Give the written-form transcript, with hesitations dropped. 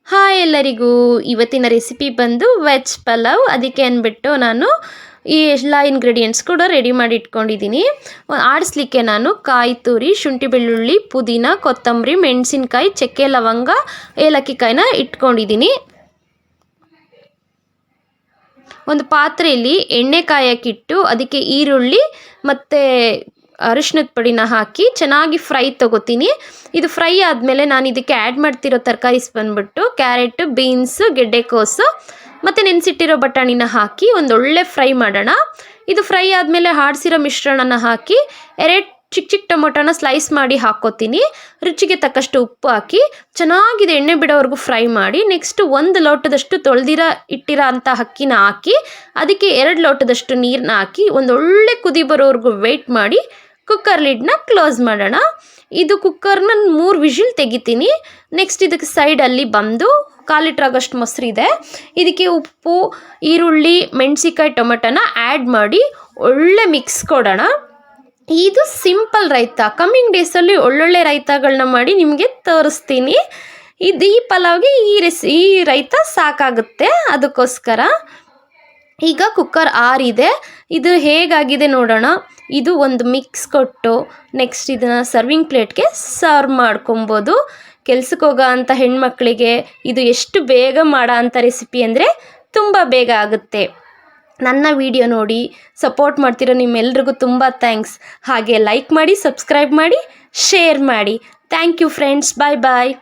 Hi ಎಲ್ಲರಿಗೂ, ಇವತ್ತಿನ recipe ಬಂದು ವೆಜ್ ಪಲಾವ್. ಅದಕ್ಕೆ ಅಂದ್ಬಿಟ್ಟು ನಾನು ಈ ಎಲ್ಲ ಇಂಗ್ರೀಡಿಯೆಂಟ್ಸ್ ಕೂಡ ರೆಡಿ ಮಾಡಿ ಇಟ್ಕೊಂಡಿದ್ದೀನಿ. ಆಡಿಸ್ಲಿಕ್ಕೆ ನಾನು ಕಾಯಿ ತುರಿ, ಶುಂಠಿ ಬೆಳ್ಳುಳ್ಳಿ, ಪುದೀನ, ಕೊತ್ತಂಬರಿ, ಮೆಣಸಿನ್ಕಾಯಿ, ಚಕ್ಕೆ ಲವಂಗ, ಏಲಕ್ಕಿ ಕಾಯಿನ ಇಟ್ಕೊಂಡಿದ್ದೀನಿ. ಒಂದು ಪಾತ್ರೆಯಲ್ಲಿ ಎಣ್ಣೆ ಕಾಯಕ್ಕಿಟ್ಟು ಅದಕ್ಕೆ ಈರುಳ್ಳಿ ಮತ್ತು ಅರಿಶಿನದ ಪುಡಿನ ಹಾಕಿ ಚೆನ್ನಾಗಿ ಫ್ರೈ ತೊಗೋತೀನಿ. ಇದು ಫ್ರೈ ಆದಮೇಲೆ ನಾನು ಇದಕ್ಕೆ ಆ್ಯಡ್ ಮಾಡ್ತಿರೋ ತರಕಾರೀಸ್ ಬಂದ್ಬಿಟ್ಟು ಕ್ಯಾರೆಟ್, ಬೀನ್ಸು, ಗೆಡ್ಡೆಕೋಸು ಮತ್ತು ನೆನೆಸಿಟ್ಟಿರೋ ಬಟಾಣಿನ ಹಾಕಿ ಒಂದೊಳ್ಳೆ ಫ್ರೈ ಮಾಡೋಣ. ಇದು ಫ್ರೈ ಆದಮೇಲೆ ಆಡಿಸಿರೋ ಮಿಶ್ರಣನ ಹಾಕಿ ಚಿಕ್ಕ ಚಿಕ್ಕ ಟೊಮೊಟೊನ ಸ್ಲೈಸ್ ಮಾಡಿ ಹಾಕ್ಕೋತೀನಿ. ರುಚಿಗೆ ತಕ್ಕಷ್ಟು ಉಪ್ಪು ಹಾಕಿ ಚೆನ್ನಾಗಿದೆ ಎಣ್ಣೆ ಬಿಡೋವರೆಗೂ ಫ್ರೈ ಮಾಡಿ, ನೆಕ್ಸ್ಟ್ 1 ಲೋಟದಷ್ಟು ಇಟ್ಟಿರೋ ಅಂಥ ಅಕ್ಕಿನ ಹಾಕಿ ಅದಕ್ಕೆ 2 ಲೋಟದಷ್ಟು ನೀರನ್ನ ಹಾಕಿ ಒಂದೊಳ್ಳೆ ಕುದಿ ಬರೋವರೆಗೂ ವೆಯ್ಟ್ ಮಾಡಿ ಕುಕ್ಕರ್ ಲಿಡ್ನ ಕ್ಲೋಸ್ ಮಾಡೋಣ. ಇದು ಕುಕ್ಕರ್ನ 3 ವಿಷಿಲ್ ತೆಗಿತೀನಿ. ನೆಕ್ಸ್ಟ್ ಇದಕ್ಕೆ ಸೈಡಲ್ಲಿ ಬಂದು 1/4 ಲೀಟ್ರ್ ಆಗೋಷ್ಟು ಮೊಸರಿದೆ. ಇದಕ್ಕೆ ಉಪ್ಪು, ಈರುಳ್ಳಿ, ಮೆಣಸಿನ್ಕಾಯಿ, ಟೊಮೆಟೊನ ಆ್ಯಡ್ ಮಾಡಿ ಒಳ್ಳೆ ಮಿಕ್ಸ್ ಕೊಡೋಣ. ಇದು ಸಿಂಪಲ್ ರೈತ. ಕಮ್ಮಿಂಗ್ ಡೇಸಲ್ಲಿ ಒಳ್ಳೊಳ್ಳೆ ರೈತಗಳನ್ನ ಮಾಡಿ ನಿಮಗೆ ತೋರಿಸ್ತೀನಿ. ಈ ಪಲಾವ್ಗೆ ಈ ರೈತ ಸಾಕಾಗುತ್ತೆ. ಅದಕ್ಕೋಸ್ಕರ ಈಗ ಕುಕ್ಕರ್ ಆರಿದೆ. ಇದು ಹೇಗಾಗಿದೆ ನೋಡೋಣ. ಇದು ಒಂದು ಮಿಕ್ಸ್ ಕೊಟ್ಟು ನೆಕ್ಸ್ಟ್ ಇದನ್ನು ಸರ್ವಿಂಗ್ ಪ್ಲೇಟ್ಗೆ ಸರ್ವ್ ಮಾಡ್ಕೊಬೋದು. ಕೆಲ್ಸಕ್ಕೆ ಹೋಗೋ ಅಂಥ ಹೆಣ್ಮಕ್ಳಿಗೆ ಇದು ಎಷ್ಟು ಬೇಗ ಮಾಡೋ ಅಂಥ ರೆಸಿಪಿ ಅಂದರೆ ತುಂಬ ಬೇಗ ಆಗುತ್ತೆ. ನನ್ನ ವಿಡಿಯೋ ನೋಡಿ ಸಪೋರ್ಟ್ ಮಾಡ್ತಿರೋ ನಿಮ್ಮೆಲ್ರಿಗೂ ತುಂಬ ಥ್ಯಾಂಕ್ಸ್. ಹಾಗೆ ಲೈಕ್ ಮಾಡಿ, ಸಬ್ಸ್ಕ್ರೈಬ್ ಮಾಡಿ, ಶೇರ್ ಮಾಡಿ. Thank you friends. Bye bye.